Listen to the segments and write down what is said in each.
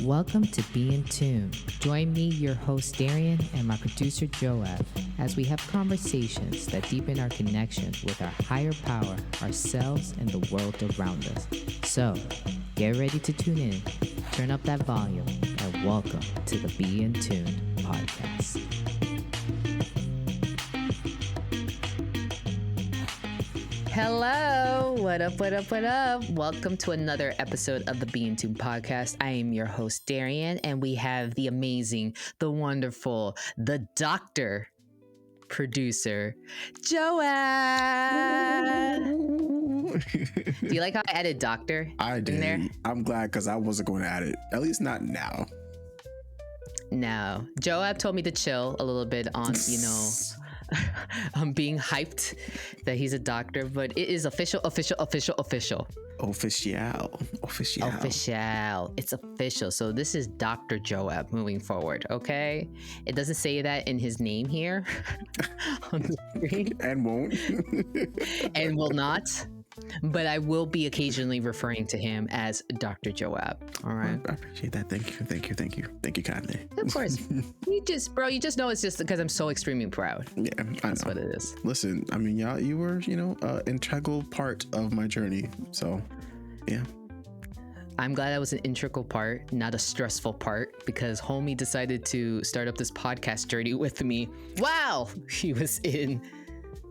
Welcome to Be in Tune. Join me, your host Darian, and my producer Joab, as we have conversations that deepen our connection with our higher power, ourselves, and the world around us. So, get ready to tune in, turn up that volume, and welcome to the Be in Tune podcast. Hello, what up? Welcome to another episode of the Be in Tune podcast. I am your host, Darian, and we have the amazing, the wonderful, the doctor producer, Joab. Do you like how I added doctor? I did. In there? I'm glad because I wasn't going to add it. At least not now. No. Joab told me to chill a little bit on, I'm being hyped that he's a doctor, but it is official. Official. It's official. So this is Dr. Joab moving forward, okay? It doesn't say that in his name here on the screen. And won't. And will not. But I will be occasionally referring to him as Dr. Joab. All right. I appreciate that. Thank you kindly. Of course. you just know it's just because I'm so extremely proud. Yeah, That's what it is. Listen, I mean, y'all, you were, an integral part of my journey. So, yeah. I'm glad I was an integral part, not a stressful part, because homie decided to start up this podcast journey with me. Wow. He was in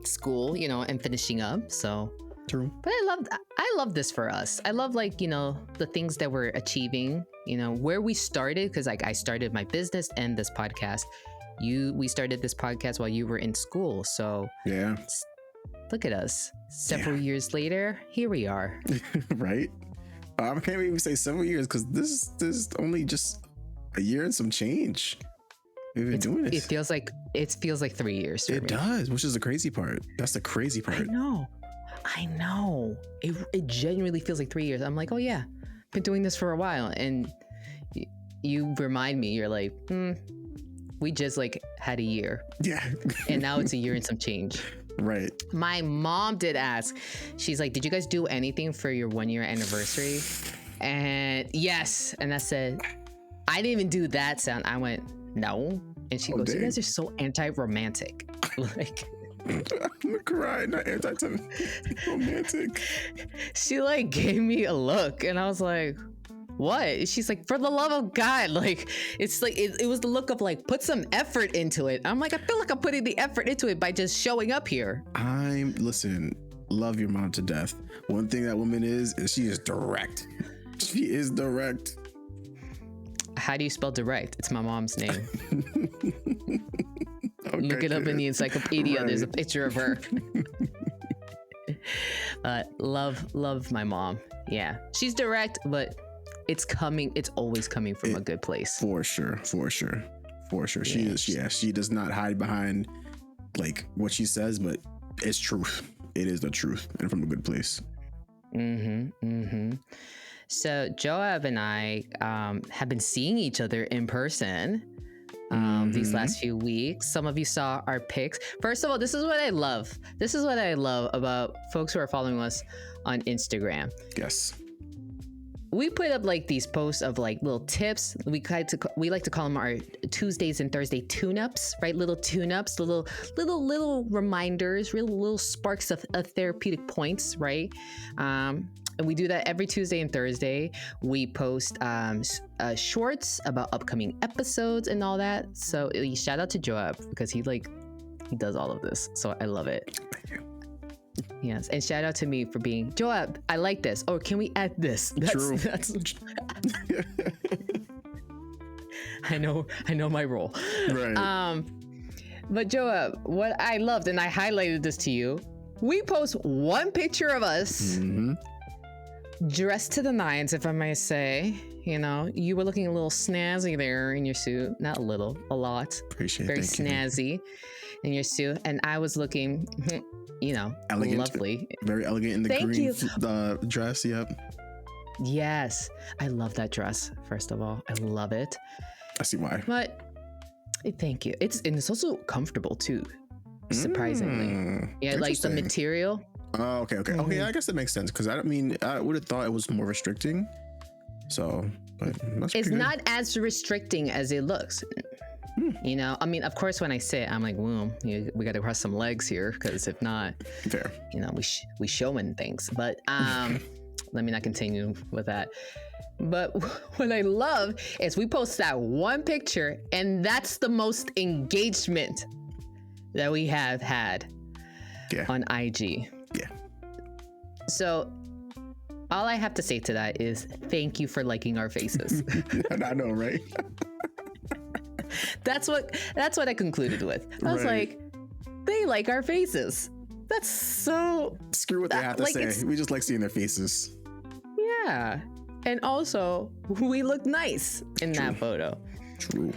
school, and finishing up. So. True. But I love this for us. I love the things that we're achieving, where we started, because I started my business and this podcast. We started this podcast while you were in school. So yeah, look at us. Several years later, here we are. Right. I can't even say several years because this is only just a year and some change. We've been doing this. It feels like 3 years. It does, which is the crazy part. That's the crazy part. I know. It genuinely feels like 3 years. I'm like, oh yeah, been doing this for a while. And you remind me, you're like, we just had a year. Yeah. And now it's a year and some change. Right. My mom did ask, she's like, did you guys do anything for your 1 year anniversary? And yes. And I said, I didn't even do that sound. I went, no. And she goes, you guys are so anti-romantic. I'm gonna cry, not anti-romantic. She gave me a look and I was like, what? She's like, for the love of God, it's it was the look of put some effort into it. I'm like, I feel like I'm putting the effort into it by just showing up here. Listen, love your mom to death. One thing that woman is she is direct. She is direct. How do you spell direct? It's my mom's name. Okay, look it up in the encyclopedia. Right. There's a picture of her. Love my mom. Yeah, she's direct, but it's always coming from a good place. For sure. Yeah. She does not hide behind what she says, but it's truth. It is the truth and from a good place. So Joab and I have been seeing each other in person these last few weeks. Some of you saw our pics. First of all, this is what I love. This is what I love about folks who are following us on Instagram. Yes. We put up these posts of little tips. We like to call them our Tuesdays and Thursday tune-ups, right? Little tune-ups, little reminders, little sparks of therapeutic points, right? And we do that every Tuesday and Thursday. We post shorts about upcoming episodes and all that. So shout out to Joab because he does all of this. So I love it. Thank you. Yes, and shout out to me for being Joab. I like this. Or can we add this? True. I know my role. Right. But Joab, what I loved, and I highlighted this to you. We post one picture of us. Dressed to the nines, if I may say. You were looking a little snazzy there in your suit. Not a little, a lot. Appreciate it. Very snazzy in your suit. And I was looking, elegant, lovely. Very elegant in the green dress. Yep. Yes. I love that dress, first of all. I love it. I see why. But thank you. It's also comfortable too, surprisingly. Yeah, the material. Oh, okay. Okay, I guess that makes sense because I would have thought it was more restricting. So but it's not as restricting as it looks. You know, I mean, of course, when I sit, I'm like, well, we got to cross some legs here, because if not, fair. You know, we showing things. But let me not continue with that. But what I love is we post that one picture, and that's the most engagement that we have had on IG. Yeah. So all I have to say to that is thank you for liking our faces. I know, right? That's what I concluded with. I was like, they like our faces. That's so... Screw what they have to say. We just like seeing their faces. Yeah. And also, we look nice in that photo. True.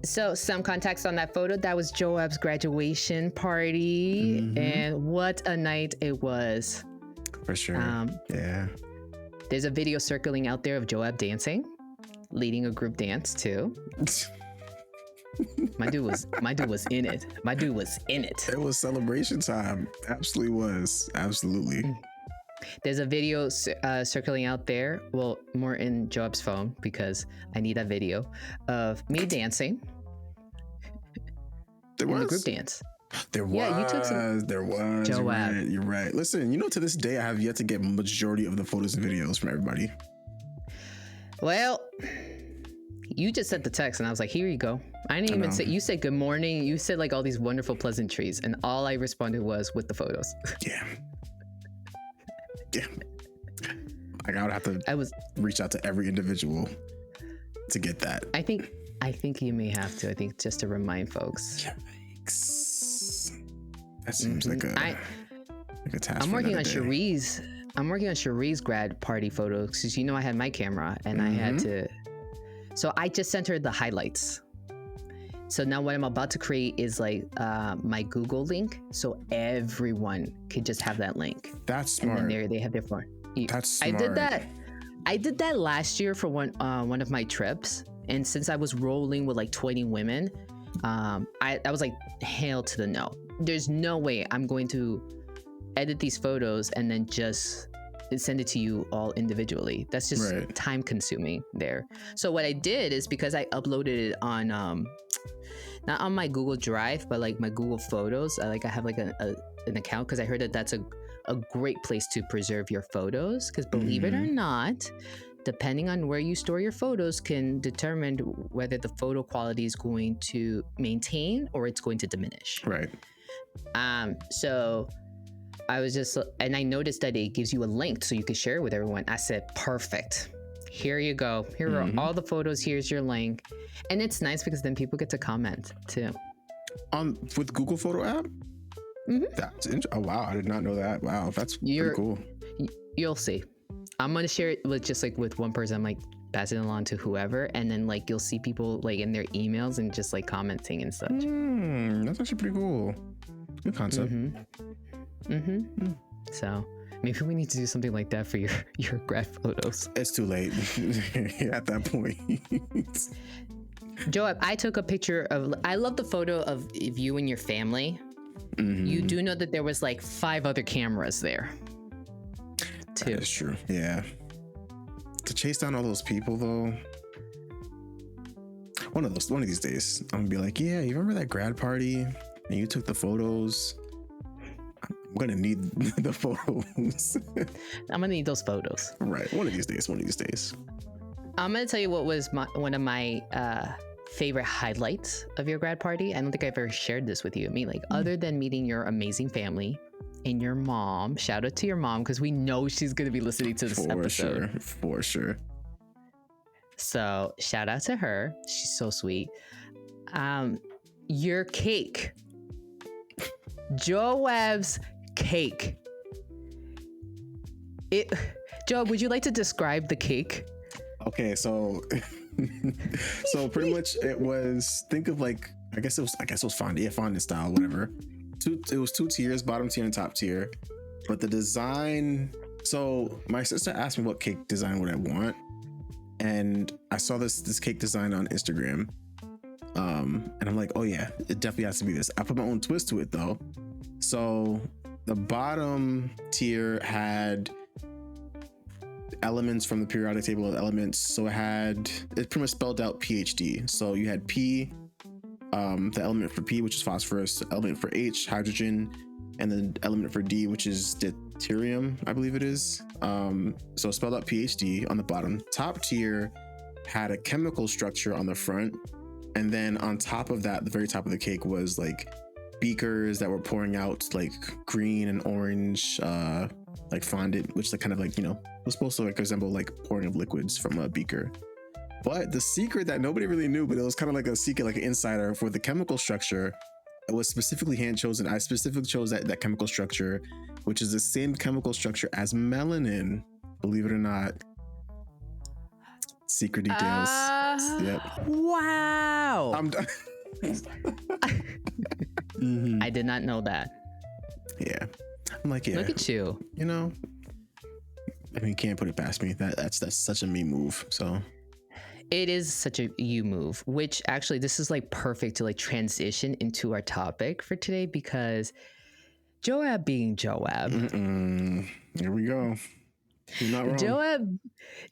So some context on that photo, that was Joab's graduation party. And what a night it was. For sure. Yeah. There's a video circling out there of Joab dancing, leading a group dance too. My dude was in it. My dude was in it. It was celebration time. Absolutely was. Absolutely. There's a video circling out there. Well, more in Joab's phone, because I need that video of me dancing. There was a group dance. There was. Yeah, you took some. There was. Joab. You're right. Listen, you know, to this day, I have yet to get majority of the photos and videos from everybody. Well, you just sent the text, and I was like, "Here you go." I didn't even say. You said good morning. You said like all these wonderful pleasantries, and all I responded was with the photos. Yeah. Yeah. Like I would have to reach out to every individual to get that. I think you may have to. I think just to remind folks. Yikes. That seems like a task. I'm working on Cherie's. I'm working on Cherie's grad party photos, because you know I had my camera and I had to. So I just sent her the highlights. So now what I'm about to create is like my Google link, so everyone could just have that link. That's smart. And then they have their phone. That's smart. I did that last year for one of my trips, and since I was rolling with like 20 women, I was like, hell to the no. There's no way I'm going to edit these photos and then just send it to you all individually. That's just time consuming there. So what I did is, because I uploaded it on not on my Google Drive, but like my Google Photos. I have like an account, because I heard that that's a great place to preserve your photos, because believe it or not, depending on where you store your photos can determine whether the photo quality is going to maintain or it's going to diminish. Right. So I was just, and I noticed that it gives you a link so you can share it with everyone. I said, perfect. Here you go. Here are all the photos. Here's your link. And it's nice because then people get to comment too. With Google Photo app? That's oh wow, I did not know that. Wow, that's pretty cool. You'll see. I'm gonna share it with just like with one person. I'm like passing it along to whoever, and then like you'll see people like in their emails and just like commenting and such. That's actually pretty cool. Good concept. So maybe we need to do something like that for your grad photos. It's too late at that point. Joab, I took a picture of. I love the photo of you and your family. You do know that there was like 5 other cameras there too. That's true. Yeah. To chase down all those people though. One of these days, I'm gonna be like, yeah, you remember that grad party and you took the photos? I'm gonna need the photos. I'm gonna need those photos. Right. One of these days. I'm gonna tell you what was one of my favorite highlights of your grad party. I don't think I've ever shared this with you. I mean, like, other than meeting your amazing family and your mom, shout out to your mom, because we know she's going to be listening to this episode. For sure. So shout out to her. She's so sweet. Your cake. Joab's cake. Joab, would you like to describe the cake? Okay, so pretty much it was, think of like, I guess it was fondant style, whatever. It was 2 tiers, bottom tier and top tier. But the design, so my sister asked me what cake design would I want, and I saw this cake design on Instagram. And I'm like, oh yeah, it definitely has to be this. I put my own twist to it though. So the bottom tier elements from the periodic table of elements. So it pretty much spelled out PhD. So you had P, the element for P, which is phosphorus, the element for H, hydrogen, and then the element for D, which is deuterium, I believe it is. So it spelled out PhD on the bottom. Top tier had a chemical structure on the front. And then on top of that, the very top of the cake was like beakers that were pouring out like green and orange, like fondant, which like kind of like, was supposed to like resemble like pouring of liquids from a beaker. But the secret that nobody really knew, but it was kind of like a secret, like an insider for the chemical structure, it was specifically hand chosen. I specifically chose that chemical structure, which is the same chemical structure as melanin, believe it or not. Secret details. Yep. Wow. I'm done. Mm-hmm. I did not know that. Yeah. I'm like, yeah. Look at you. I mean, you can't put it past me. That's such a me move. So it is such a you move, which actually this is like perfect to like transition into our topic for today, because Joab being Joab. Here we go. You're not wrong.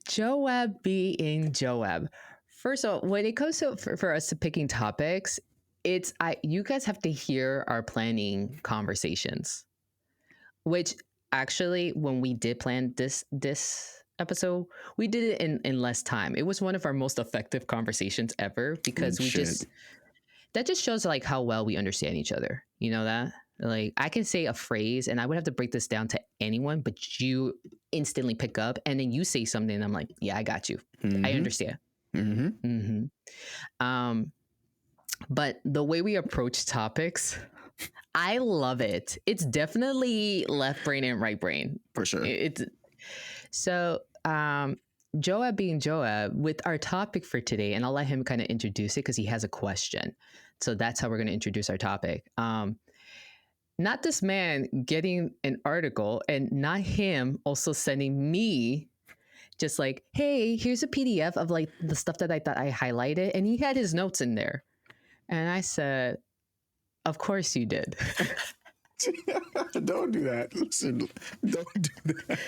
Joab being Joab. First of all, when it comes to for us to picking topics, you guys have to hear our planning conversations, which actually when we did plan this episode, we did it in less time. It was one of our most effective conversations ever, because that just shows like how well we understand each other. You know that? Like I can say a phrase and I would have to break this down to anyone, but you instantly pick up and then you say something and I'm like, yeah, I got you. Mm-hmm. I understand. Mm-hmm. Mm-hmm. But the way we approach topics, I love it. It's definitely left brain and right brain. For sure. So Joab being Joab, with our topic for today, and I'll let him kind of introduce it because he has a question. So that's how we're going to introduce our topic. Not this man getting an article and not him also sending me just like, hey, here's a PDF of like the stuff that I thought I highlighted. And he had his notes in there. And I said, of course you did. Don't do that. Listen, don't do that.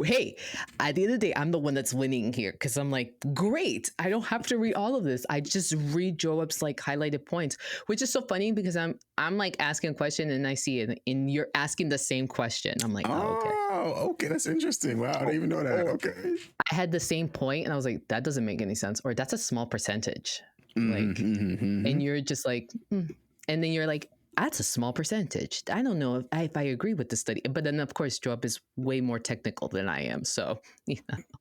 Hey, at the end of the day, I'm the one that's winning here because I'm like, great. I don't have to read all of this. I just read Joab's like highlighted points, which is so funny because I'm like asking a question and I see it and you're asking the same question. I'm like, okay, that's interesting. Wow, I didn't even know that. Okay, I had the same point and I was like, that doesn't make any sense, or that's a small percentage. And you're just like, and then you're like, that's a small percentage. I don't know if I agree with the study. But then, of course, Joab is way more technical than I am. So,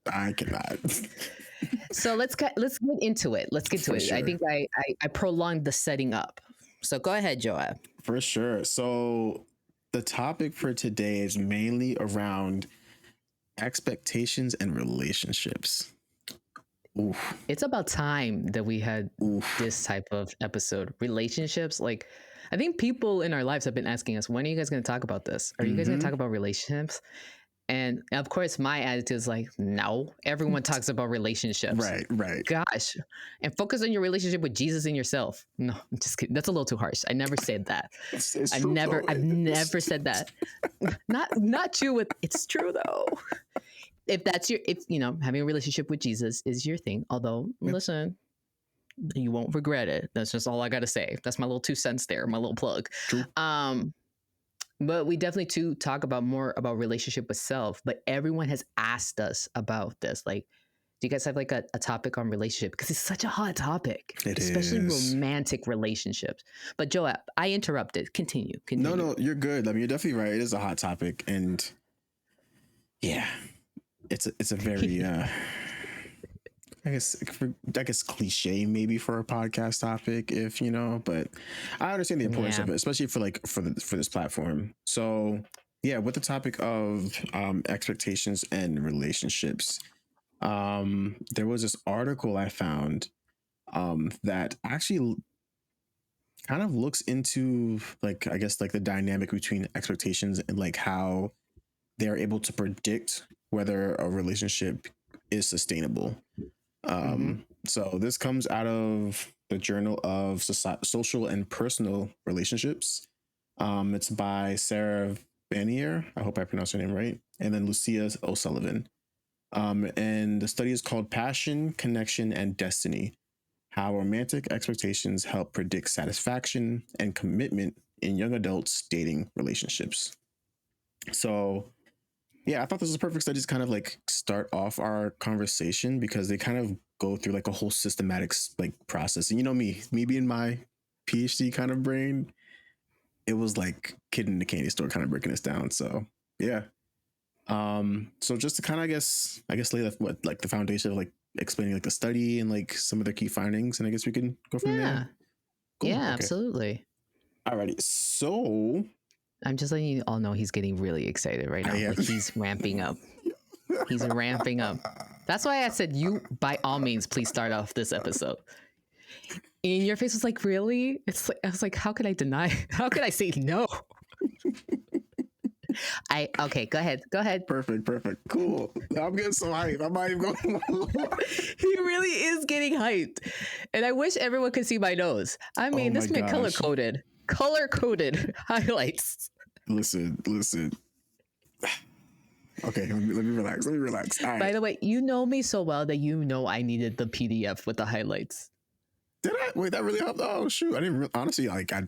I cannot. So let's get into it. Let's get to it. Sure. I think I prolonged the setting up. So go ahead, Joab. For sure. So the topic for today is mainly around expectations and relationships. Oof. It's about time that we had this type of episode. Relationships, like I think people in our lives have been asking us, when are you guys going to talk about this? Are you guys going to talk about relationships? And of course, my attitude is like, no, everyone talks about relationships. Right. Gosh. And focus on your relationship with Jesus and yourself. No, I'm just kidding. That's a little too harsh. I never said that. I've never said that. Not you with, it's true though. If having a relationship with Jesus is your thing, although listen, you won't regret it. That's just all I got to say. That's my little 2 cents there, my little plug. True. But we definitely talk about more about relationship with self, but everyone has asked us about this. Like, do you guys have like a topic on relationship? Because it's such a hot topic, especially romantic relationships. But Joab, I interrupted. Continue. No, you're good. I mean, you're definitely right. It is a hot topic. And yeah, it's a very, I guess cliche maybe for a podcast topic, if but I understand the importance of it, especially for this platform. So yeah, with the topic of expectations and relationships, there was this article I found that actually kind of looks into like, I guess like the dynamic between expectations and like how they're able to predict whether a relationship is sustainable. So this comes out of the Journal of Social and Personal Relationships. It's by Sarah Spanier. I hope I pronounced her name right. And then Lucia O'Sullivan. And the study is called Passion, Connection, and Destiny: How Romantic Expectations Help Predict Satisfaction and Commitment in Young Adults Dating Relationships. So, yeah, I thought this was a perfect study to kind of like start off our conversation, because they kind of go through like a whole systematic like process. And you know me being my PhD kind of brain, it was like kid in the candy store kind of breaking this down. So yeah. So just to kind of, I guess lay the foundation of like explaining like the study and like some of their key findings, and I guess we can go from there. Cool. Yeah, okay. Absolutely. Alrighty. So I'm just letting you all know he's getting really excited right now. Like he's ramping up. He's ramping up. That's why I said, you, by all means, please start off this episode. And your face was like, really? It's like, I was like, how could I deny? How could I say no? Okay, go ahead. Perfect. Cool. I'm getting so hyped. I'm not even going. He really is getting hyped. And I wish everyone could see my nose. I mean, this man color-coded highlights. Listen. Okay, let me relax. All right. By the way, you know me so well that you know I needed the PDF with the highlights. Did I? Wait, that really helped? Oh, shoot. I didn't honestly, like, I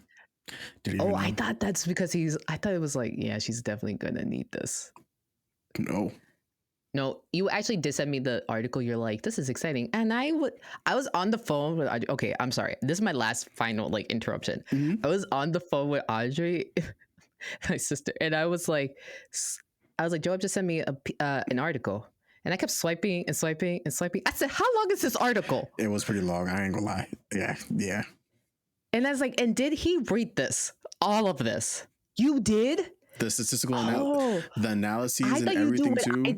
didn't even know. I thought that's because I thought it was like, yeah, she's definitely going to need this. No, you actually did send me the article. You're like, this is exciting. And I was on the phone with Audrey. Okay, I'm sorry. This is my last final like interruption. Mm-hmm. I was on the phone with Audrey, my sister, and I was like, Joab just sent me an article. And I kept swiping and swiping and swiping. I said, how long is this article? It was pretty long. I ain't gonna lie. Yeah. And I was like, and did he read this? All of this? You did? The statistical the analyses and everything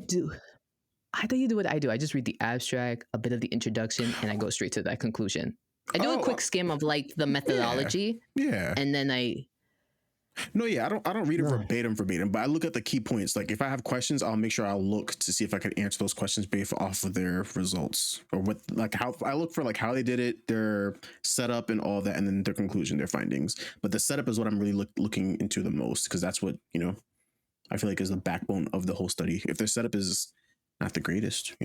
too? I thought you do what I do. I just read the abstract, a bit of the introduction, and I go straight to that conclusion. I do a quick skim of like the methodology. Yeah. And then I don't read it verbatim, but I look at the key points. Like if I have questions, I'll make sure I'll look to see if I can answer those questions based off of their results, or what, like how I look for like how they did it, their setup and all that, and then their conclusion, their findings. But the setup is what I'm really looking into the most, because that's what, I feel like is the backbone of the whole study. If their setup is not the greatest,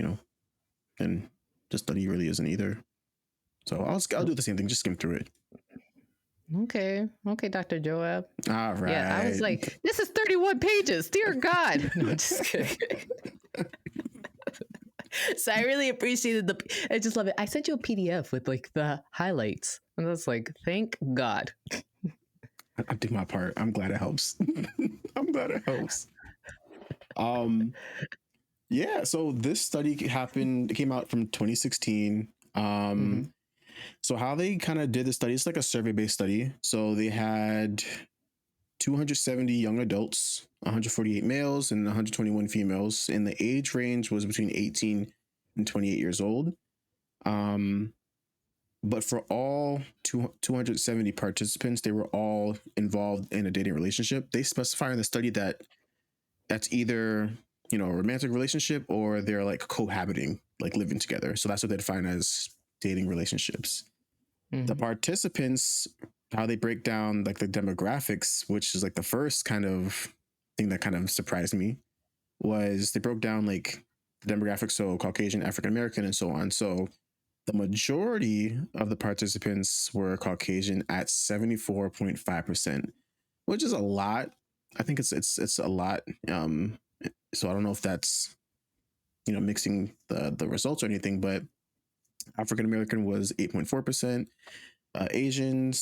then the study really isn't either. So I'll do the same thing, just skim through it. Okay, Dr. Joab. All right. Yeah, I was like, this is 31 pages. Dear God. No, I'm just kidding. So I really appreciated I just love it. I sent you a PDF with like the highlights. And I was like, thank God. I did my part. I'm glad it helps. Yeah, so this study came out from 2016. So how they kind of did the study, it's like a survey-based study. So they had 270 young adults, 148 males and 121 females, and the age range was between 18 and 28 years old. But for all 270 participants, they were all involved in a dating relationship. They specify in the study that that's either, a romantic relationship, or they're like cohabiting, like living together. So that's what they define as dating relationships. Mm-hmm. The participants, how they break down like the demographics, which is like the first kind of thing that kind of surprised me, was they broke down like the demographics, so Caucasian, African American, and so on. So the majority of the participants were Caucasian at 74.5%, which is a lot. I think it's a lot. So I don't know if that's, mixing the results or anything, but African American was 8.4%, Asian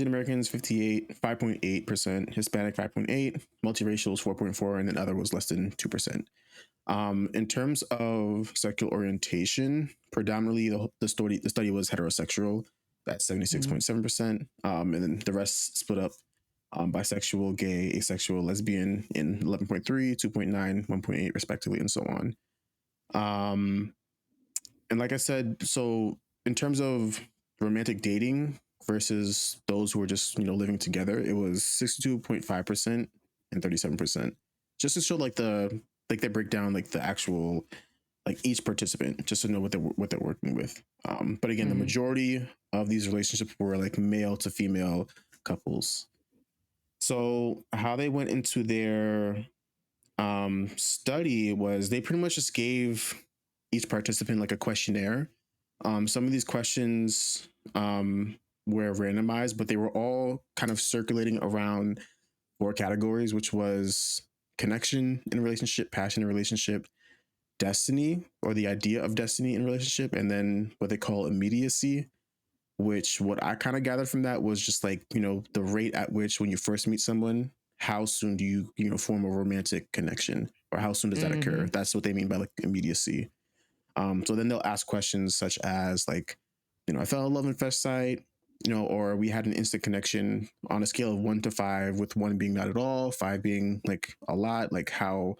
Americans 5.8%, Hispanic 5.8%, multiracial was 4.4%, and then other was less than 2%. In terms of sexual orientation, predominantly the study was heterosexual at 76.7%, and then the rest split up bisexual, gay, asexual, lesbian in 11.3, 2.9, 1.8 respectively, and so on. And like I said, so in terms of romantic dating versus those who were just, living together, it was 62.5% and 37%. Just to show like they break down like the actual, like each participant, just to know what they're working with. But again, the majority of these relationships were like male to female couples. So how they went into their study was they pretty much just gave each participant like a questionnaire. Some of these questions were randomized, but they were all kind of circulating around four categories, which was connection in a relationship, passion in a relationship, destiny or the idea of destiny in a relationship, and then what they call immediacy, which what I kind of gathered from that was just like, the rate at which when you first meet someone, how soon do you form a romantic connection, or how soon does that occur? That's what they mean by like immediacy. So then they'll ask questions such as like, I fell in love at first sight, or we had an instant connection on a scale of 1 to 5, with 1 being not at all, 5 being like a lot. Like, how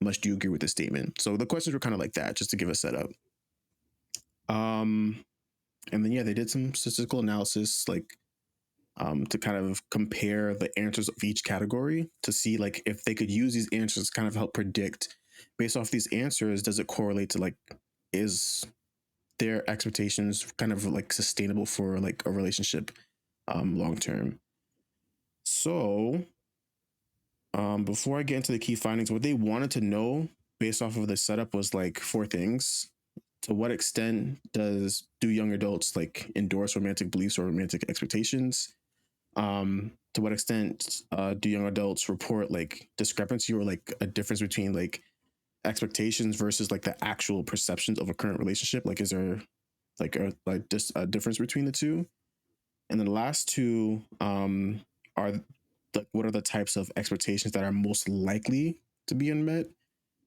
much do you agree with this statement? So the questions were kind of like that, just to give a setup. And then, yeah, they did some statistical analysis, like, to kind of compare the answers of each category to see like if they could use these answers to kind of help predict, based off these answers, does it correlate to like, is their expectations kind of like sustainable for like a relationship long term. So before I get into the key findings, what they wanted to know based off of the setup was like 4 things. To what extent do young adults like endorse romantic beliefs or romantic expectations? To what extent do young adults report like discrepancy or like a difference between like expectations versus like the actual perceptions of a current relationship? Like, is there like just a difference between the two? And then the last 2 are like, what are the types of expectations that are most likely to be unmet,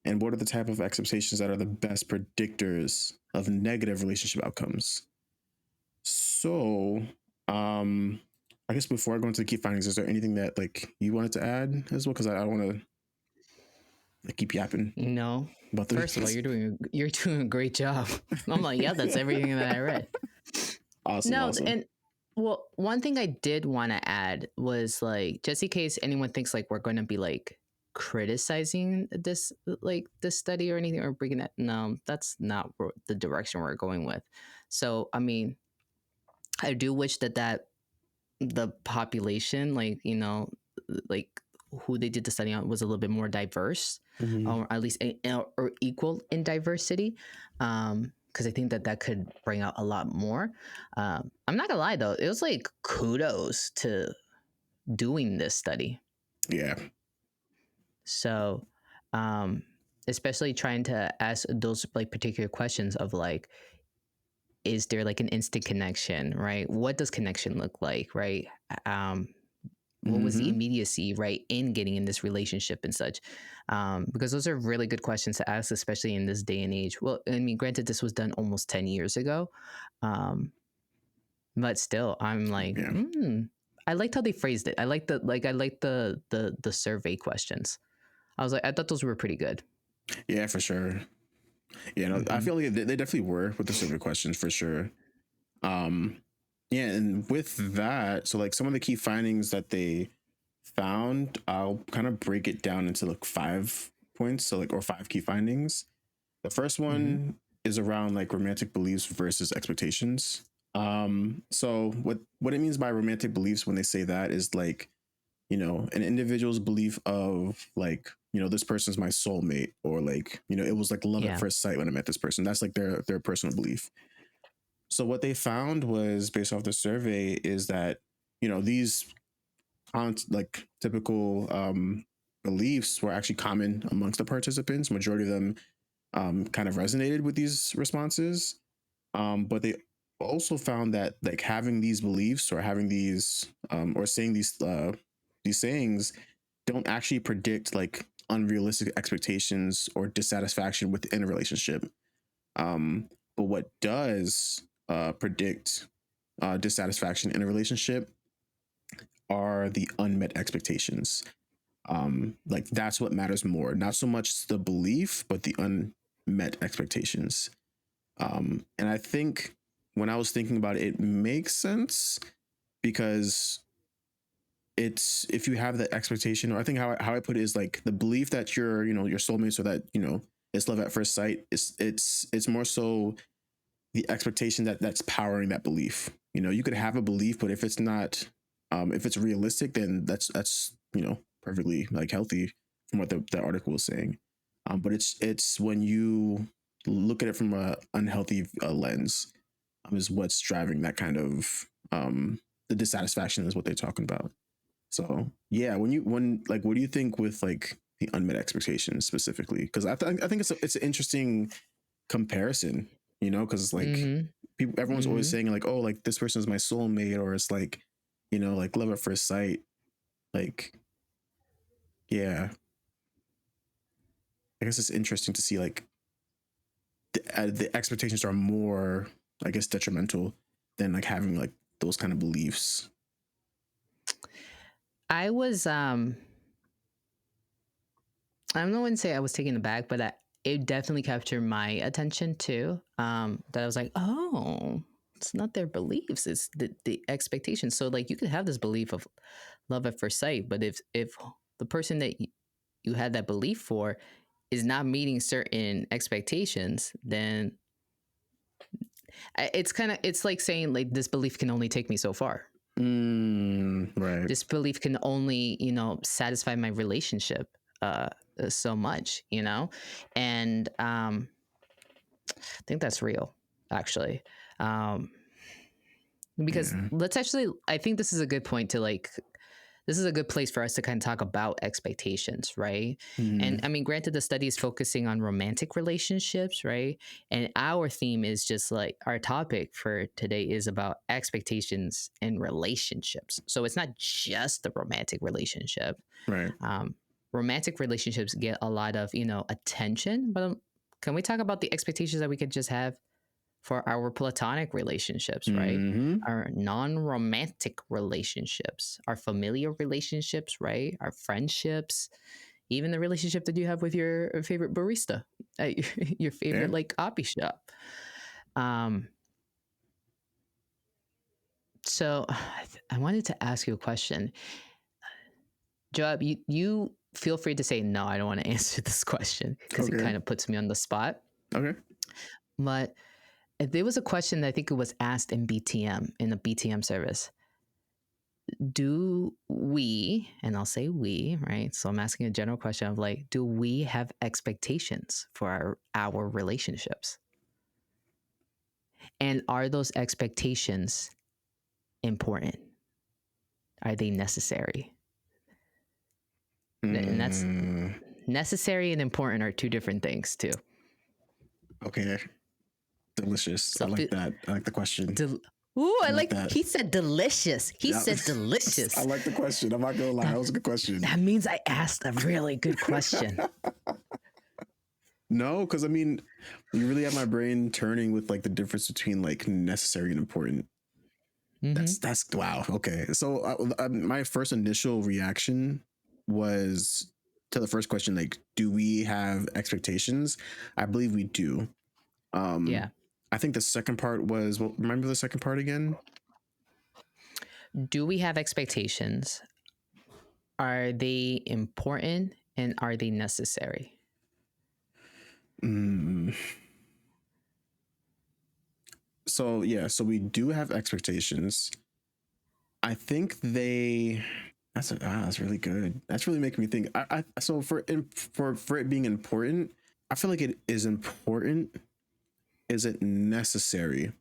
and what are the type of expectations that are the best predictors of negative relationship outcomes? So, I guess before I go into the key findings, is there anything that like you wanted to add as well? Because I don't want to like keep yapping. No. First of all, you're doing a great job. I'm like, yeah, that's everything that I read. Awesome. No, awesome. and well, one thing I did want to add was like, just in case anyone thinks like we're going to be like criticizing this study or anything, or bringing it. No, that's not the direction we're going with. So, I mean, I do wish that the population, like, like who they did the study on, was a little bit more diverse, or at least or equal in diversity. Because I think that could bring out a lot more. I'm not gonna lie though, it was like kudos to doing this study. Yeah. So, especially trying to ask those like particular questions of like, is there like an instant connection, right? What does connection look like, right? What was the immediacy, right, in getting in this relationship and such? Because those are really good questions to ask, especially in this day and age. Well, I mean, granted, this was done almost 10 years ago, but still, I'm like, I liked how they phrased it. I liked the survey questions. I was like, I thought those were pretty good. Yeah, for sure. Yeah, no, I feel like they definitely were with the survey questions for sure. Yeah, and with that, so like some of the key findings that they found, I'll kind of break it down into like 5 points, so like, or 5 key findings. The first one is around like romantic beliefs versus expectations. So what it means by romantic beliefs when they say that is like, an individual's belief of like, this person's my soulmate, or like, it was like love at first sight when I met this person. That's like their personal belief. So what they found was, based off the survey, is that, these like typical beliefs were actually common amongst the participants. Majority of them kind of resonated with these responses. But they also found that like having these beliefs, or having these or saying these sayings, don't actually predict like unrealistic expectations or dissatisfaction within a relationship. But what does predict dissatisfaction in a relationship are the unmet expectations. Like, that's what matters more, not so much the belief, but the unmet expectations. And I think when I was thinking about it, it makes sense, because it's, if you have that expectation, or I think how I put it is like the belief that you're, your soulmate, so that, it's love at first sight. It's more so the expectation that's powering that belief. You could have a belief, but if it's not If it's realistic, then that's perfectly like healthy from what the article was saying. But it's when you look at it from a unhealthy lens, is what's driving that kind of the dissatisfaction is what they're talking about. So yeah, when like, what do you think with like the unmet expectations specifically? Because I think it's an interesting comparison, because like everyone's always saying like, oh, like this person is my soulmate, or it's like, like love at first sight. Like, yeah, I guess it's interesting to see like the expectations are more, I guess, detrimental than like having like those kind of beliefs. I was I don't want to say I was taken aback, but it definitely captured my attention too. That I was like, oh, it's not their beliefs, it's the expectations. So like you could have this belief of love at first sight, but if the person that you had that belief for is not meeting certain expectations, then it's like saying like this belief can only take me so far. Right. This belief can only satisfy my relationship so much, and I think that's real, actually, because let's actually. I think this is a good point to like. This is a good place for us to kind of talk about expectations, right? And I mean, granted, the study is focusing on romantic relationships, right? And our theme is just like our topic for today is about expectations in relationships. So it's not just the romantic relationship, right? Romantic relationships get a lot of attention, but can we talk about the expectations that we could just have for our platonic relationships, right? Our non-romantic relationships, our familiar relationships, right? Our friendships, even the relationship that you have with your favorite barista at your favorite like coffee shop. So I wanted to ask you a question. Joab, you feel free to say no, I don't want to answer this question because it kind of puts me on the spot. Okay. But there was a question that I think it was asked in BTM, in the BTM service. Do we, and I'll say we, right? So I'm asking a general question of like, do we have expectations for our relationships? And are those expectations important? Are they necessary? And that's necessary and important are two different things too. Okay. Delicious. So I like that. I like the question. Ooh, I like that. He said delicious. He said delicious. I like the question. I'm not gonna lie. That was a good question. That means I asked a really good question. No, because I mean, you really have my brain turning with like the difference between like necessary and important. That's wow. Okay. So my first initial reaction was to the first question, like, do we have expectations? I believe we do. Yeah. I think the second part was, well, remember the second part again? Do we have expectations? Are they important and are they necessary? So yeah, so we do have expectations. I think that's really good. That's really making me think. So for it being important, I feel like it is important. Is it necessary?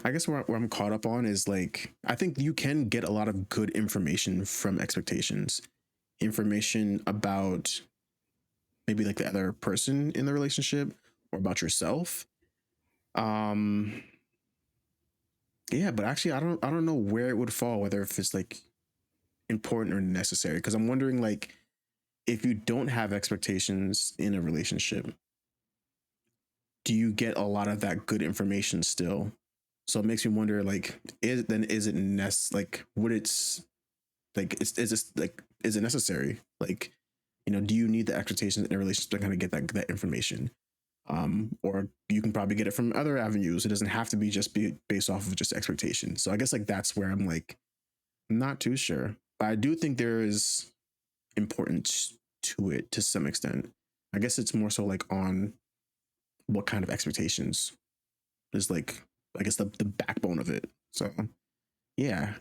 I guess where I'm caught up on is like, I think you can get a lot of good information from expectations, information about maybe like the other person in the relationship or about yourself. Yeah, but actually I don't know where it would fall, whether if it's like important or necessary, because I'm wondering like, if you don't have expectations in a relationship, do you get a lot of that good information still? So it makes me wonder, like, is it like, would it's like, is this like, is it necessary? Like, do you need the expectations in a relationship to kind of get that information? Or you can probably get it from other avenues. It doesn't have to be based off of just expectation. So I guess like that's where I'm like, not too sure, but I do think there is importance to it to some extent. I guess it's more so like on what kind of expectations is like, I guess the backbone of it. So yeah.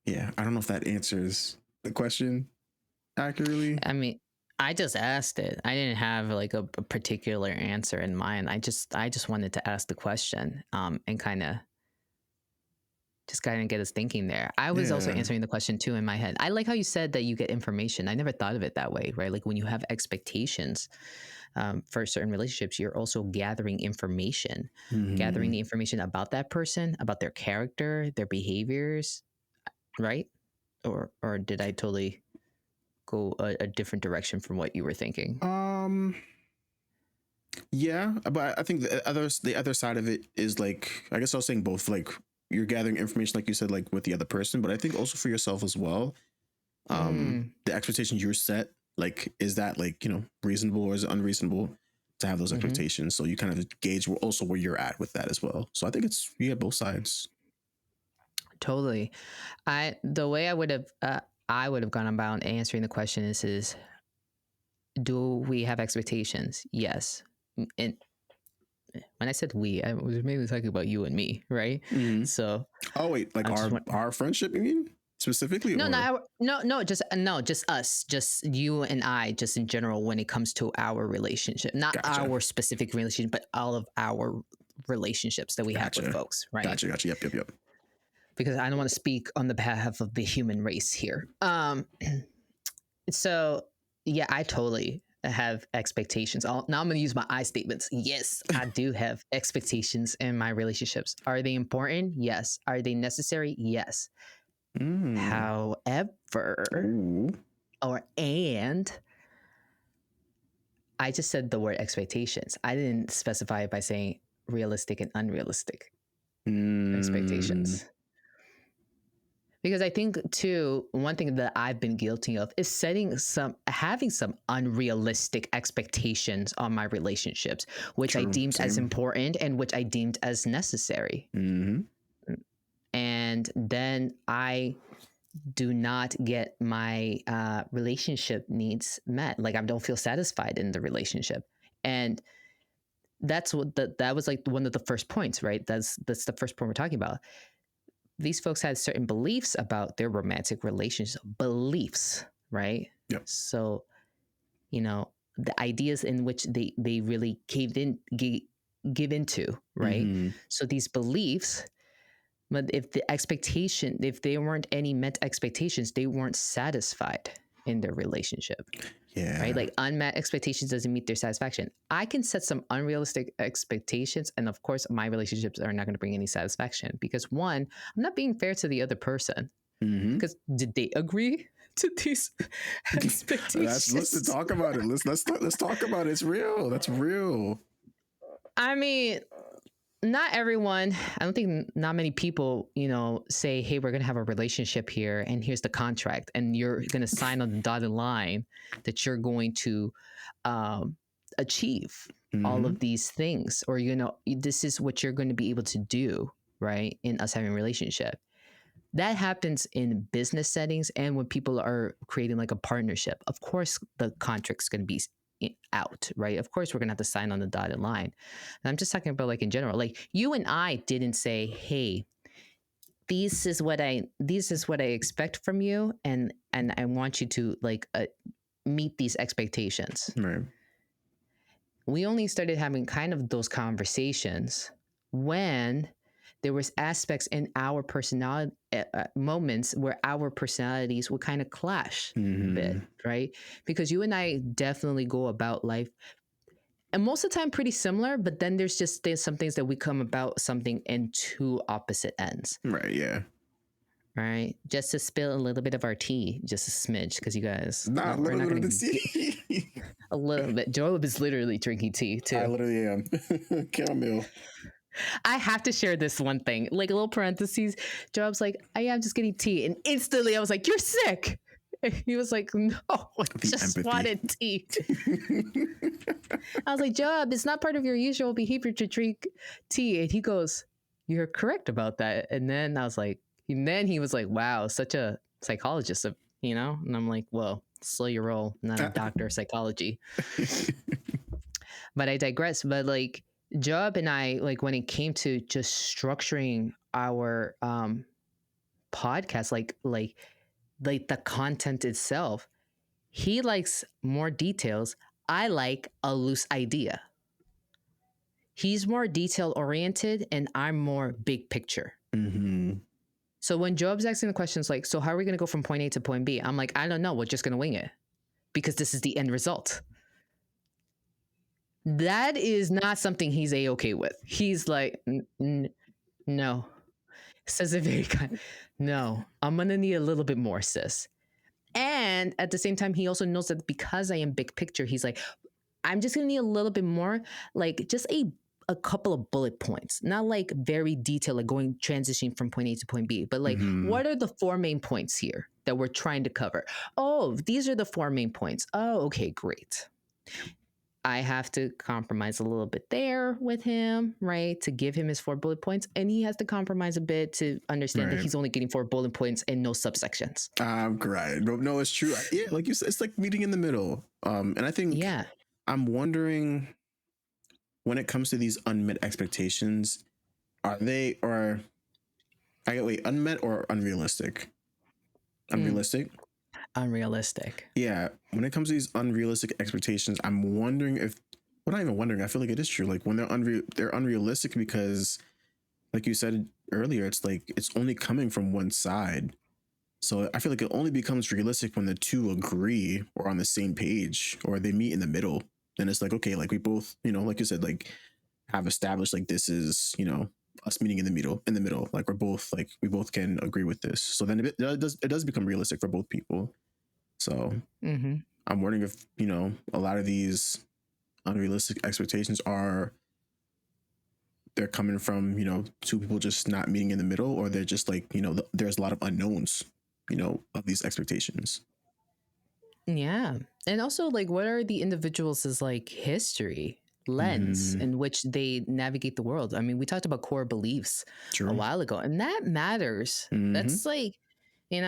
Yeah, I don't know if that answers the question accurately. I mean, I just asked it. I didn't have like a particular answer in mind. I just wanted to ask the question, and kind of get us thinking there. I was also answering the question too in my head. I like how you said that you get information. I never thought of it that way, right? Like when you have expectations for certain relationships, you're also gathering information, gathering the information about that person, about their character, their behaviors, right? Or did I totally go a different direction from what you were thinking? Yeah, but I think the other side of it is like, I guess I was saying both, like you're gathering information, like you said, like with the other person, but I think also for yourself as well. The expectations you're set, like, is that like, reasonable or is it unreasonable to have those expectations? So you kind of gauge also where you're at with that as well. So I think you have both sides. Totally. The way I would have gone about answering the question is do we have expectations? Yes. And when I said we, I was mainly talking about you and me, right? So oh wait, like our friendship, you mean specifically? No, just us, just you and I, just in general when it comes to our relationship, not our specific relationship, but all of our relationships that we have with folks, right? Gotcha. Yep. Because I don't want to speak on the behalf of the human race here. So yeah, I totally have expectations. Now I'm going to use my I statements. Yes, I do have expectations in my relationships. Are they important? Yes. Are they necessary? Yes. However, I just said the word expectations. I didn't specify it by saying realistic and unrealistic expectations. Because I think too, one thing that I've been guilty of is having some unrealistic expectations on my relationships, which I deemed as important and which I deemed as necessary. And then I do not get my relationship needs met. Like I don't feel satisfied in the relationship. And that's what that was like one of the first points, right? That's the first point we're talking about. These folks had certain beliefs about their romantic relationship, beliefs, right? Yep. So, the ideas in which they really give into, right? So these beliefs, but if there weren't any met expectations, they weren't satisfied in their relationship. Yeah. Right? Like unmet expectations doesn't meet their satisfaction. I can set some unrealistic expectations. And of course, my relationships are not going to bring any satisfaction because one, I'm not being fair to the other person. Because did they agree to these expectations? Let's talk about it. Let's talk about it. It's real. That's real. I mean, not everyone, I don't think not many people, say, hey, we're going to have a relationship here and here's the contract and you're going to sign on the dotted line that you're going to achieve all of these things, or, this is what you're going to be able to do, right, in us having a relationship. That happens in business settings and when people are creating like a partnership. Of course, the contract's going to be out, right? Of course, we're going to have to sign on the dotted line. And I'm just talking about like in general, like you and I didn't say, hey, this is what I expect from you. And I want you to like meet these expectations. Right. We only started having kind of those conversations when there was aspects in our personality moments where our personalities would kind of clash a bit, right? Because you and I definitely go about life, and most of the time pretty similar, but then there's some things that we come about something in two opposite ends. Right, yeah. Right? Just to spill a little bit of our tea, just a smidge, because you guys... Not a little bit of tea. A little bit. Joab is literally drinking tea, too. I literally am. Chamomile. I have to share this one thing. Like a little parentheses. Joab's like, I'm just getting tea. And instantly I was like, you're sick. And he was like, no, I just wanted tea. I was like, Joab, it's not part of your usual behavior to drink tea. And he goes, you're correct about that. And then I was like, he was like, wow, such a psychologist, And I'm like, well, slow your roll. I'm not a doctor of psychology. But I digress. But like, Joab and I, like when it came to just structuring our podcast, like the content itself. He likes more details. I like a loose idea. He's more detail oriented and I'm more big picture. Mm-hmm. So when Job's asking the questions like, so how are we going to go from point A to point B? I'm like, I don't know. We're just going to wing it because this is the end result. That is not something he's A-okay with. He's like, no. Says it very kind. No, I'm going to need a little bit more, sis. And at the same time, he also knows that because I am big picture, he's like, I'm just going to need a little bit more, like just a couple of bullet points, not like very detailed, like transitioning from point A to point B, but like, what are the 4 main points here that we're trying to cover? Oh, these are the 4 main points. Oh, okay, great. I have to compromise a little bit there with him, right? To give him his 4 bullet points. And he has to compromise a bit to understand that he's only getting 4 bullet points and no subsections. I'm crying. No, it's true. Yeah, like you said, it's like meeting in the middle. And I think I'm wondering, when it comes to these unmet expectations, unmet or unrealistic? Unrealistic? Unrealistic. Yeah. When it comes to these unrealistic expectations, I'm wondering if, well, not even wondering, I feel like it is true. Like when they're unrealistic because, like you said earlier, it's like it's only coming from one side. So I feel like it only becomes realistic when the two agree or on the same page or they meet in the middle. Then it's like, okay, like we both, like you said, like have established like this is, us meeting in the middle, like we both can agree with this. So then it does become realistic for both people. So I'm wondering if, a lot of these unrealistic expectations they're coming from, 2 people just not meeting in the middle, or they're just like, there's a lot of unknowns, of these expectations. Yeah. And also like, what are the individuals' like history lens in which they navigate the world? I mean, we talked about core beliefs a while ago, and that matters. That's like, it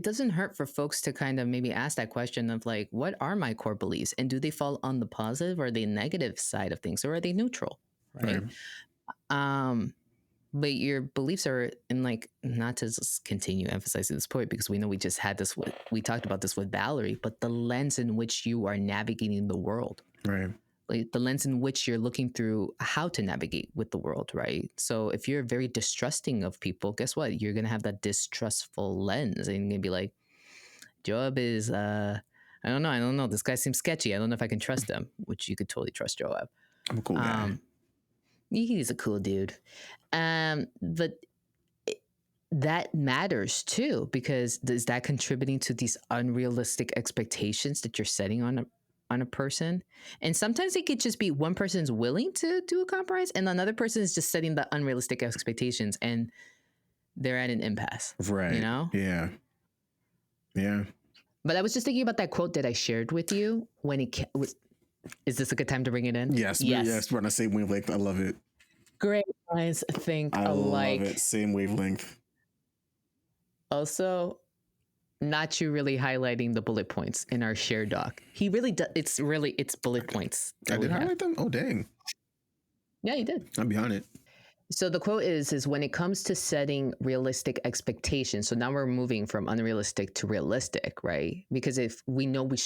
doesn't hurt for folks to kind of maybe ask that question of like, what are my core beliefs, and do they fall on the positive or the negative side of things, or are they neutral? Right. But your beliefs are in, like, not to just continue emphasizing this point because we know we just had this we talked about this with Valerie, but the lens in which you are navigating the world, right? Like the lens in which you're looking through how to navigate with the world, right? So if you're very distrusting of people, guess what? You're gonna have that distrustful lens, and you're gonna be like, Joab is I don't know. This guy seems sketchy. I don't know if I can trust him. Which you could totally trust Joab. I'm a cool guy. He's a cool dude. But that matters too, because is that contributing to these unrealistic expectations that you're setting on a person? And sometimes it could just be one person's willing to do a compromise and another person is just setting the unrealistic expectations and they're at an impasse. Right. Yeah. Yeah. But I was just thinking about that quote that I shared with you when it was. Is this a good time to bring it in? Yes. We're on the same wavelength. I love it. Great minds think alike. I love it. Same wavelength. Also, not you really highlighting the bullet points in our share doc. He really does. It's bullet points. I did highlight them? Oh, dang. Yeah, you did. I'll be on it. So the quote is when it comes to setting realistic expectations. So now we're moving from unrealistic to realistic, right? Because if we know we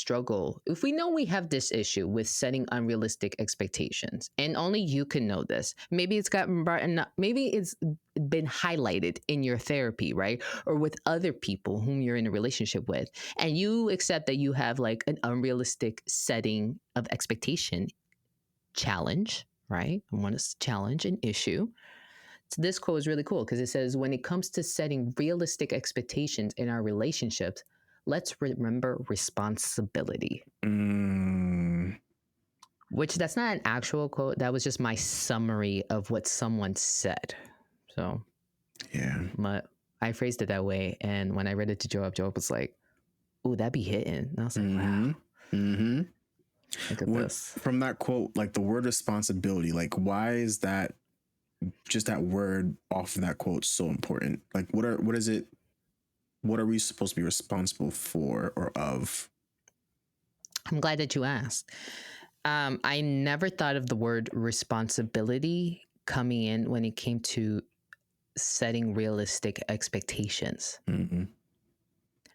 have this issue with setting unrealistic expectations, and only you can know this. Maybe it's gotten brought up, maybe it's been highlighted in your therapy, right? Or with other people whom you're in a relationship with, and you accept that you have like an unrealistic setting of expectation challenge, right? I want to challenge an issue. So this quote is really cool because it says, when it comes to setting realistic expectations in our relationships, let's remember responsibility. Which that's not an actual quote. That was just my summary of what someone said. So yeah, I phrased it that way. And when I read it to Joab was like, ooh, that'd be hitting. And I was like, wow. Mm-hmm. Look at this. From that quote, like the word responsibility, like why is that, just that word off of that quote, so important? Like what is it? What are we supposed to be responsible for or of? I'm glad that you asked. I never thought of the word responsibility coming in when it came to setting realistic expectations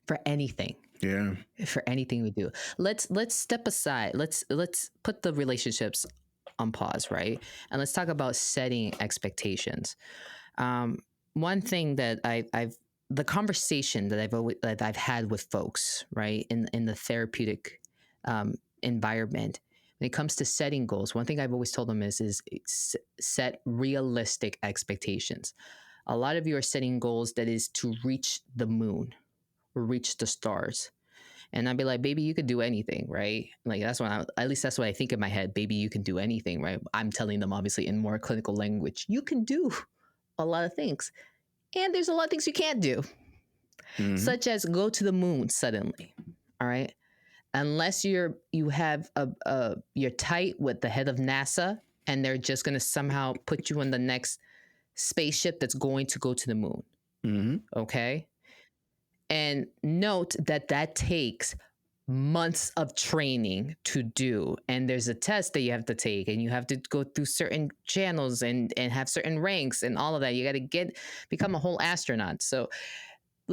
for anything. Yeah. For anything we do. Let's step aside. Let's put the relationships on pause, right? And let's talk about setting expectations. One thing that I've the conversation that I've had with folks, right, in the therapeutic environment, when it comes to setting goals, one thing I've always told them is set realistic expectations. A lot of you are setting goals that is to reach the moon or reach the stars. And I'd be like, baby, you could do anything, right? Like at least that's what I think in my head. Baby, you can do anything, right? I'm telling them obviously in more clinical language, you can do a lot of things. And there's a lot of things you can't do, such as go to the moon suddenly. All right. Unless you're tight with the head of NASA and they're just gonna somehow put you on the next spaceship that's going to go to the moon. Okay. And note that takes months of training to do. And there's a test that you have to take, and you have to go through certain channels and have certain ranks and all of that. You got to become a whole astronaut. So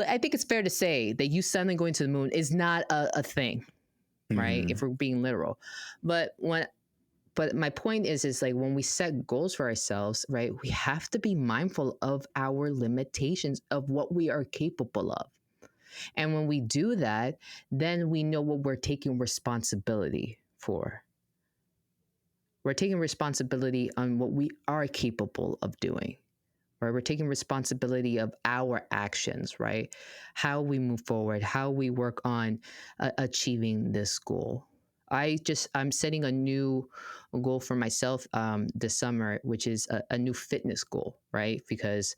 I think it's fair to say that you suddenly going to the moon is not a thing, right? If we're being literal. But my point is like when we set goals for ourselves, right, we have to be mindful of our limitations of what we are capable of. And when we do that, then we know what we're taking responsibility for. We're taking responsibility on what we are capable of doing, right? We're taking responsibility of our actions, right? How we move forward, how we work on achieving this goal. I'm setting a new goal for myself this summer, which is a new fitness goal, right? Because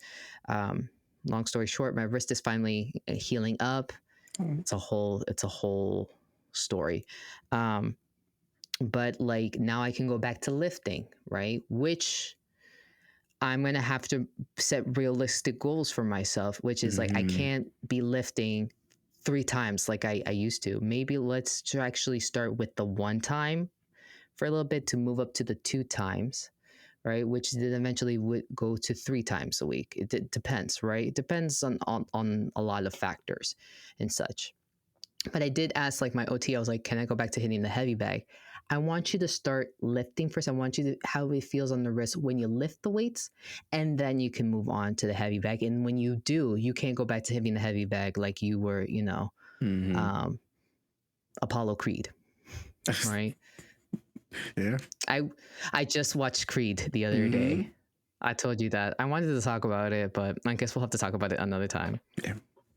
long story short, my wrist is finally healing up. It's a whole story. But like now I can go back to lifting, right? Which I'm going to have to set realistic goals for myself, which is like I can't be lifting 3 times like I used to. Maybe let's actually start with the 1 time for a little bit to move up to the 2 times, right? Which then eventually would go to 3 times a week. It depends, right? It depends on a lot of factors and such. But I did ask like my OT, I was like, can I go back to hitting the heavy bag? I want you to start lifting first. I want you to how it feels on the wrist when you lift the weights, and then you can move on to the heavy bag. And when you do, you can't go back to hitting the heavy bag like you were, Apollo Creed, right? Yeah. I just watched Creed the other day. I told you that. I wanted to talk about it, but I guess we'll have to talk about it another time. Yeah.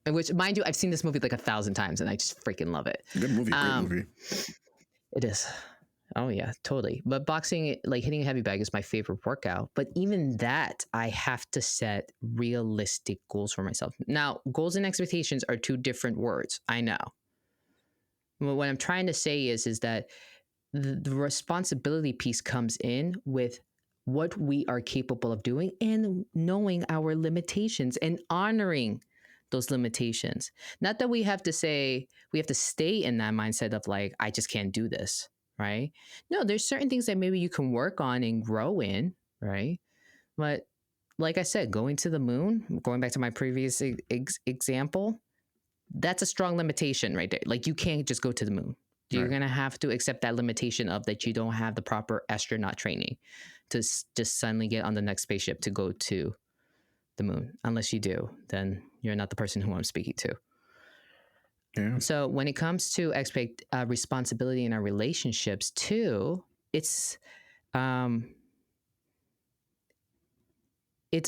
Which, mind you, I've seen this movie like 1,000 times, and I just freaking love it. Good movie, great movie. It is. Oh yeah, totally. But boxing, like hitting a heavy bag, is my favorite workout. But even that, I have to set realistic goals for myself. Now, goals and expectations are 2 different words. I know. But what I'm trying to say is that the responsibility piece comes in with what we are capable of doing and knowing our limitations and honoring those limitations. Not that we have to stay in that mindset of like, I just can't do this, right? No, there's certain things that maybe you can work on and grow in, right? But like I said, going to the moon, going back to my previous example, that's a strong limitation right there. Like you can't just go to the moon. You're going to have to accept that limitation of that you don't have the proper astronaut training to just suddenly get on the next spaceship to go to the moon. Unless you do, then you're not the person who I'm speaking to. Yeah. So when it comes to responsibility in our relationships too, it's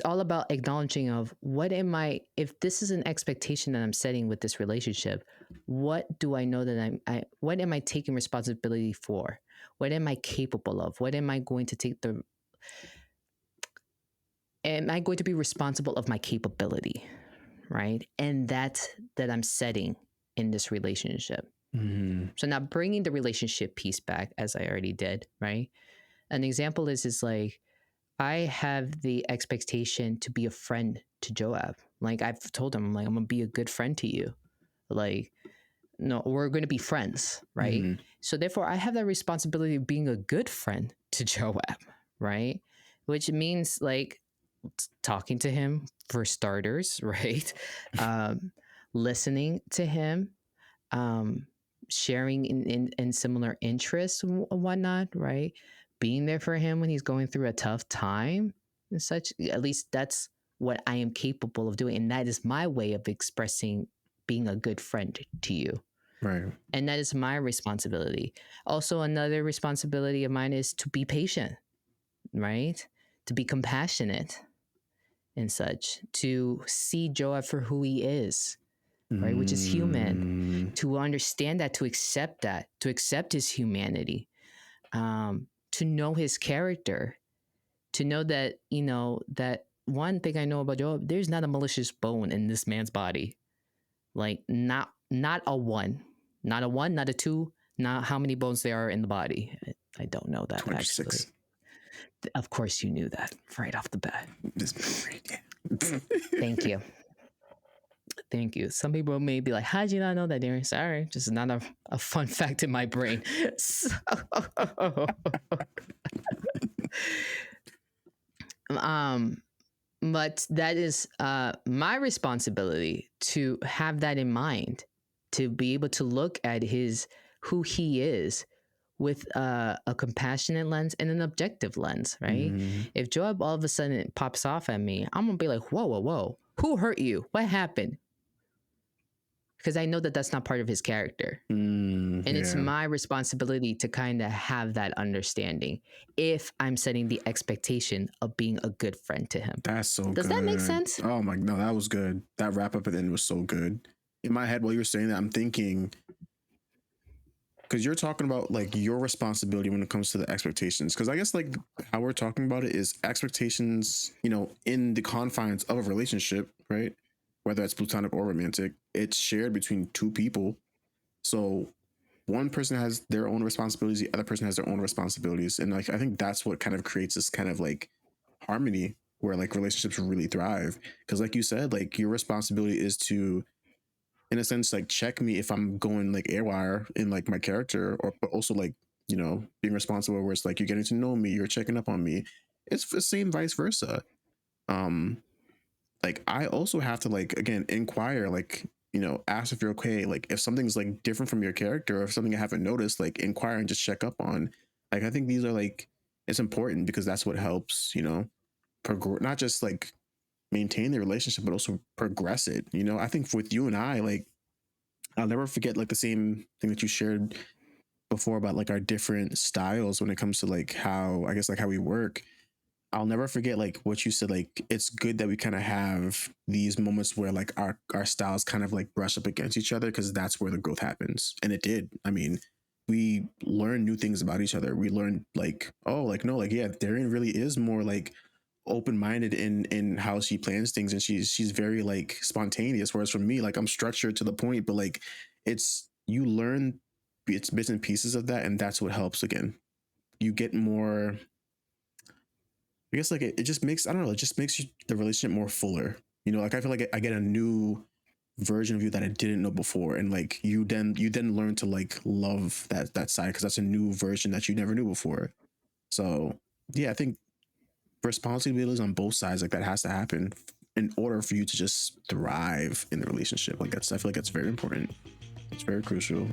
all about acknowledging of if this is an expectation that I'm setting with this relationship, what do I know that what am I taking responsibility for? What am I capable of? What am I going to am I going to be responsible of my capability? Right. And that I'm setting in this relationship. So now bringing the relationship piece back, as I already did, right? An example is like, I have the expectation to be a friend to Joab. Like I've told him, I'm going to be a good friend to you. Like, no, we're going to be friends, right? So therefore I have that responsibility of being a good friend to Joab, right? Which means like, talking to him for starters, right? Listening to him, sharing in similar interests and whatnot, right? Being there for him when he's going through a tough time and such. At least that's what I am capable of doing. And that is my way of expressing being a good friend to you. Right. And that is my responsibility. Also, another responsibility of mine is to be patient, right? To be compassionate and such, to see Joab for who he is, right? Which is human, to understand that, to accept his humanity, to know his character, to know that, that one thing I know about Joab, there's not a malicious bone in this man's body. Like not a one, not a two, not how many bones there are in the body. I don't know that 26. actually. Of course you knew that right off the bat. Thank you. Thank you. Some people may be like, how'd you not know that, Darren? Sorry, just not a fun fact in my brain. So, but that is my responsibility to have that in mind, to be able to look at who he is with a compassionate lens and an objective lens, right? If Joab all of a sudden pops off at me, I'm gonna be like, whoa, who hurt you? What happened? Because I know that that's not part of his character. And it's my responsibility to kind of have that understanding if I'm setting the expectation of being a good friend to him. That's so good. Does that make sense? Oh my, no, that was good. That wrap up at the end was so good. In my head, while you were saying that, I'm thinking, because you're talking about like your responsibility when it comes to the expectations. Because I guess like how we're talking about it is expectations, in the confines of a relationship, right? Whether it's platonic or romantic, it's shared between two people. So one person has their own responsibilities, the other person has their own responsibilities. And like, I think that's what kind of creates this kind of like harmony where like relationships really thrive. Because like you said, like your responsibility is to, in a sense, like check me if I'm going like airwire in like my character, or but also like, being responsible where it's like you're getting to know me, you're checking up on me. It's the same vice versa. Like I also have to like, again, inquire, like, ask if you're okay. Like if something's like different from your character or if something I haven't noticed, like inquire and just check up on. Like, I think these are like, it's important because that's what helps, not just like maintain the relationship, but also progress it. I think with you and I, like, I'll never forget like the same thing that you shared before about like our different styles when it comes to like how, I guess, like how we work. I'll never forget like what you said, like it's good that we kind of have these moments where like our styles kind of like brush up against each other, because that's where the growth happens. And it did. I mean, we learned new things about each other. We learned like, oh, like, no, like, yeah, Darian really is more like open-minded in how she plans things, and she's very like spontaneous, whereas for me, like I'm structured to the point, but like you learn bits and pieces of that, and that's what helps. Again, you get more, I guess, like it just makes, I don't know, it just makes the relationship more fuller. Like I feel like I get a new version of you that I didn't know before, and like you then learn to like love that side, because that's a new version that you never knew before. So yeah, I think responsibilities on both sides, like that has to happen in order for you to just thrive in the relationship. Like I feel like that's very important. It's very crucial.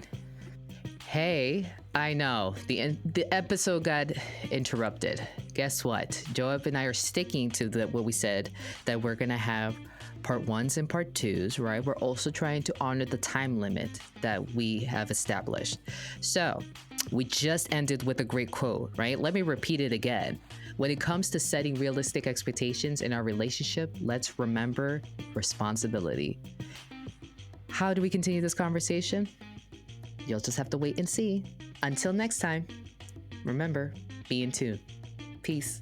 Hey, I know the episode got interrupted. Guess what? Joab and I are sticking to what we said, that we're gonna have part 1s and part 2s, right? We're also trying to honor the time limit that we have established. So we just ended with a great quote, right? Let me repeat it again. When it comes to setting realistic expectations in our relationship, let's remember responsibility. How do we continue this conversation? You'll just have to wait and see. Until next time, remember, be in tune. Peace.